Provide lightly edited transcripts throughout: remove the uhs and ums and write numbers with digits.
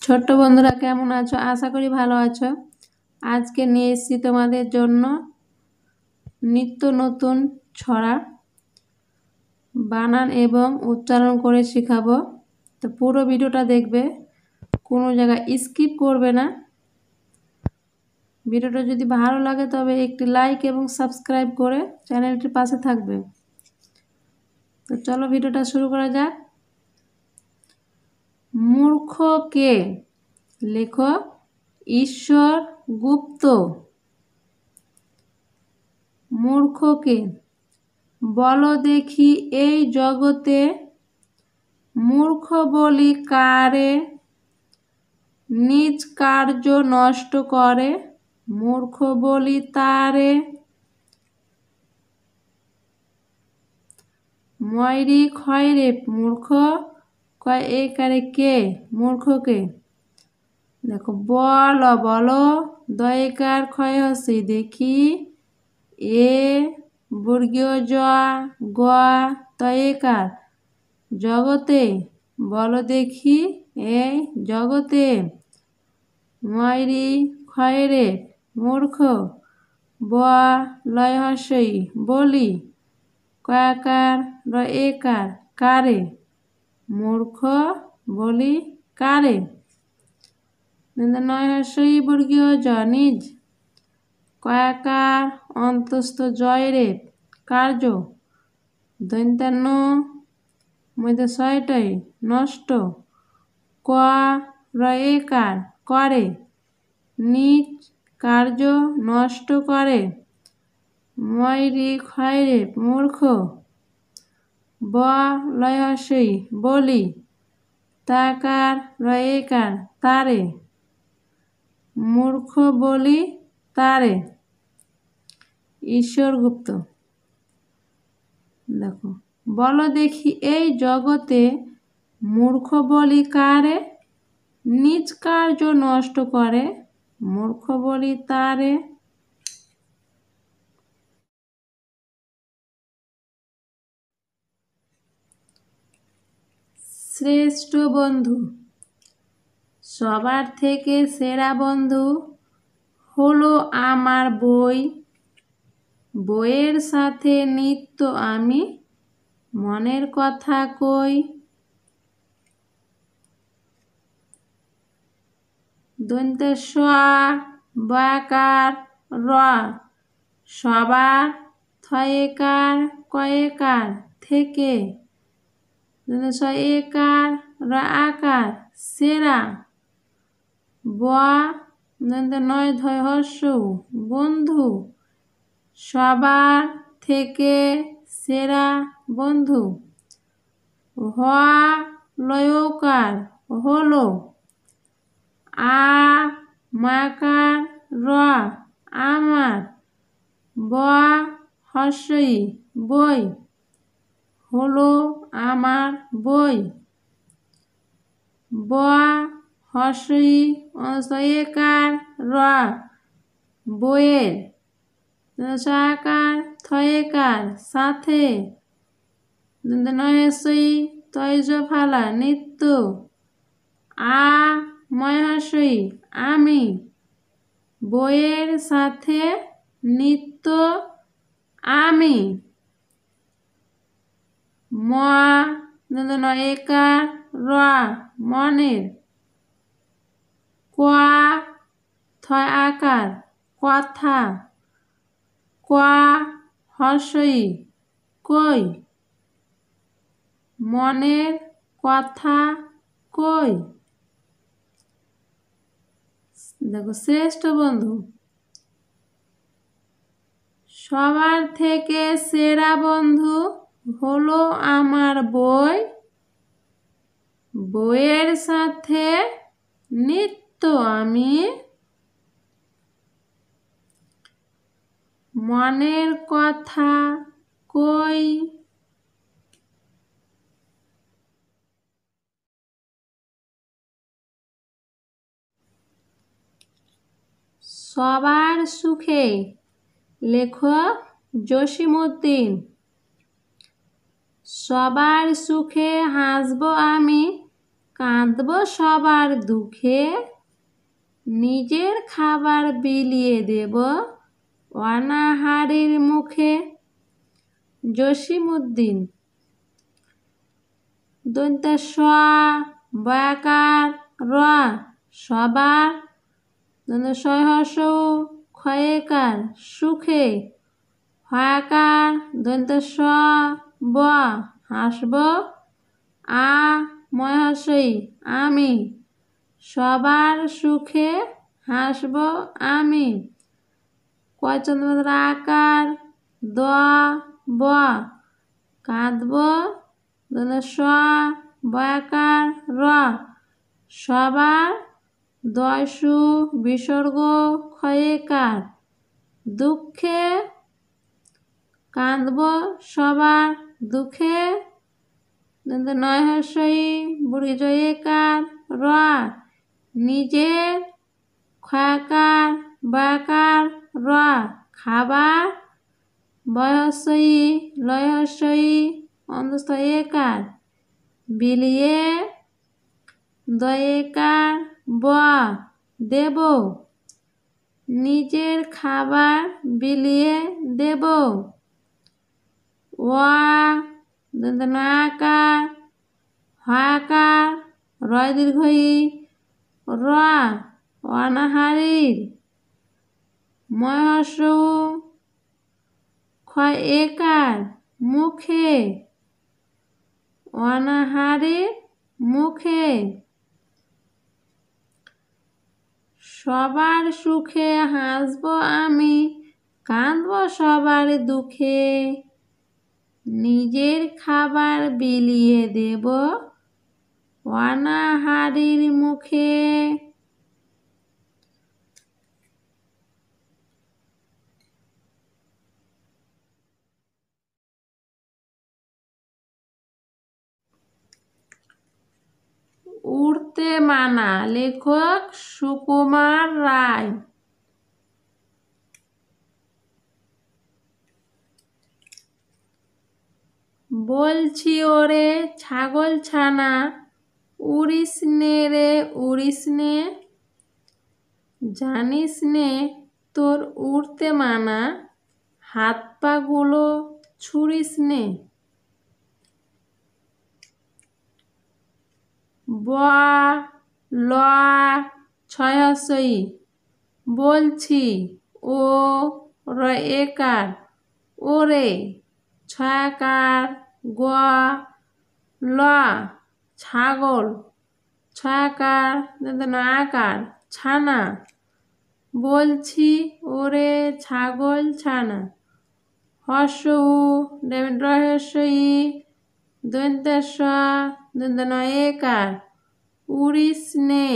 ছোট্ট বন্ধুরা কেমন আছো? আশা করি ভালো আছো। আজকে নিয়ে এসেছি তোমাদের জন্য নিত্য নতুন ছড়া বানান এবং উচ্চারণ করে শেখাবো। তো পুরো ভিডিওটা দেখবে, কোনো জায়গায় স্কিপ করবে না। ভিডিওটা যদি ভালো লাগে তবে একটি লাইক এবং সাবস্ক্রাইব করে চ্যানেলটির পাশে থাকবে। তো চলো ভিডিওটা শুরু করা যাক। মূর্খ কে? লেখো ঈশ্বর গুপ্ত। মূর্খ কে? বলো দেখি এই জগতে মূর্খ বলি কারে? নিজ কার্য নষ্ট করে মূর্খ বলি তারে। ময়রি খয়রে মূর্খ কয় একারে কে? মূর্খ কে? দেখো বলো বলো দয়কার ক্ষয় হচ্ছে দেখি এ বর্গীয় জ গ তয়কার জগতে বলো দেখি এই জগতে। ময়রি খয়রে মূর্খ ব লয় হর্ষই বলি কয়াকার র একার কারে মূর্খ বলি কারে। নয় হর্ষই বর্গীয় জ নিজ কয়াকার অন্তস্থ জয়রে কার্য দন্তান্ন মধ্যে ছয়টাই নষ্ট ক রয়েকার করে নিজ কার্য নষ্ট করে। ময়রি খয়রে মূর্খ ব লয়সই বলি তাকার রয়েকার তারে মূর্খ বলি তারে। ঈশ্বর গুপ্ত। দেখো বলো দেখি এই জগতে মূর্খ বলি কারে? নিজ কার্য নষ্ট করে মূর্খ বলি তারে। শ্রেষ্ঠ বন্ধু। সবার থেকে সেরা বন্ধু হলো আমার বই। বইয়ের সাথে নিত্য আমি মনের কথা কই। দন্তে স বয়াকার র সবার থয়েকার কয়েকার থেকে একার র আকার সেরা ব নয় ধয় হর্ষ বন্ধু সবার থেকে সেরা বন্ধু। হ লয়কার হলো আ মাকার র আমার ব হর্ষই বই হলো আমার বই। ব হর্ষই একার র বইয়ের সাকার থয়েকার সাথে নয়সই তৈজ ফালা নিত্য আ ময়হাসই আমি বইয়ের সাথে নিত্য আমি। ম একার র মনের ক থয় আকার কথা ক হর্ষই কই মনের কথা কই। দেখো শ্রেষ্ঠ বন্ধু। সবার থেকে সেরা বন্ধু হলো আমার বই। বইয়ের সাথে নিত্য আমি মনের কথা কই। সবার সুখে। লেখো জসিমউদ্দিন। সবার সুখে হাসবো আমি কাঁদব সবার দুঃখে, নিজের খাবার বিলিয়ে দেব অনাহারীর মুখে। জসিমউদ্দিন। দন্ত্য স বয়াকার র সবার, দন্ত্য সহসৌ ক্ষয়েকার সুখে, হয়াকার দন্ত্য স ব হাসব, আ মহাশয় আমি, সবার সুখে হাসব আমি। কয়চন্দ্র আকার দ ব কাঁদব, দন্ত্য স বয়াকার র সবার, দয়সু বিসর্গ ক্ষয়েকার দুঃখে, কাঁদব সবার দুঃখে, দন্ত্য নয়হস্যই বর্গীয়কার র নিজের, ক্ষয়াকার বয়াকার র খাবার, বয়হস্যই লয়হস্যই অন্তস্থ একার বিলিয়ে, দয়েকার ব দেব, নিজের খাবার বিলিয়ে দেব। ওয়া দন্ত্য নয়াকার হয়াকার রয় দীর্ঘই র অনাহারীর, ময়হস্যৌ ক্ষয় একার মুখে, অনাহারীর মুখে। সবার সুখে হাসব আমি, কাঁদব সবার দুঃখে, নিজের খাবার বিলিয়ে দেব অনাহারীর মুখে। উড়তে মানা। লেখক সুকুমার রায়। বলছি ওরে ছাগল ছানা, উড়িস নে রে উড়িস নে, জানিস নে তোর উড়তে মানা, হাত পা গুলো ছুড়িস নে। ব ল ছয়হস্যই বলছি, ও র একার ওরে, ছয়াকার গ ল ছাগল, ছয়াকার দন্ত্য নয়াকার ছানা, বলছি ওরে ছাগল ছানা। হস্যউ রহস্যই দন্ত্য স দন্ত্য নয়েকার উড়িস নে,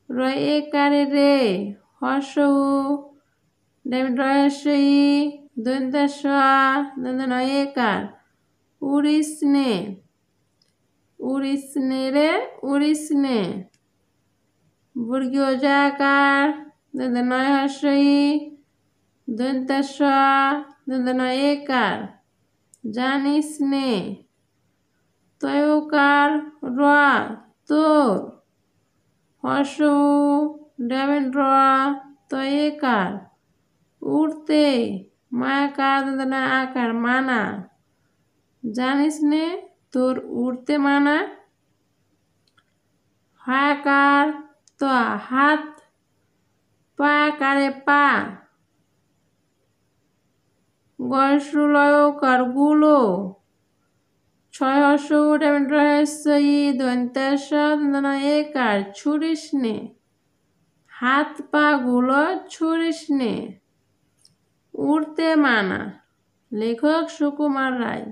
র একারে রে হস্যউ রহস্যই দন্ত্য স দন্ত্য নয়েকার উড়িস নে, উড়িস নে রে উড়িস নে। বর্গীয় জয়াকার দন্ত্য নয়হস্যই দন্ত্য স দন্ত্য নয়েকার জানিস নে, তয়কার র তোর, হস্যউ র তয়েকার উড়তে, মায়াকার দন্ত্য নয়াকার মানা, জানিস নে তোর উড়তে মানা। হয়াকার ত হাত, পায়াকারে পা, গয়সু লয়কার গুলো, ছয়হস্যউ রহস্যই দন্ত্য স দন্ত্য নয়েকার ছুড়িস নে, হাত পা গুলো ছুড়িস নে। উড়তে মানা। লেখক সুকুমার রায়।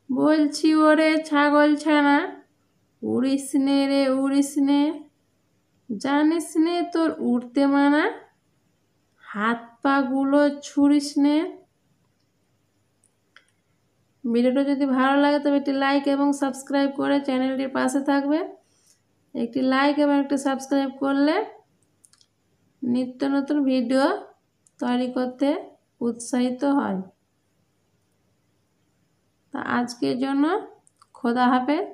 বলছি ওরে ছাগল ছানা, উড়িস নে রে উড়িস নে, জানিস নে তোর উড়তে মানা, হাত পা গুলো ছুড়িস নে। ভিডিওটা যদি ভালো লাগে তবে একটি লাইক এবং সাবস্ক্রাইব করে চ্যানেলটির পাশে থাকবে। একটি লাইক এবং একটি সাবস্ক্রাইব করলে নিত্য নতুন ভিডিও তৈরি করতে উৎসাহিত হয়। তা আজকের জন্য খোদা হাফেজ।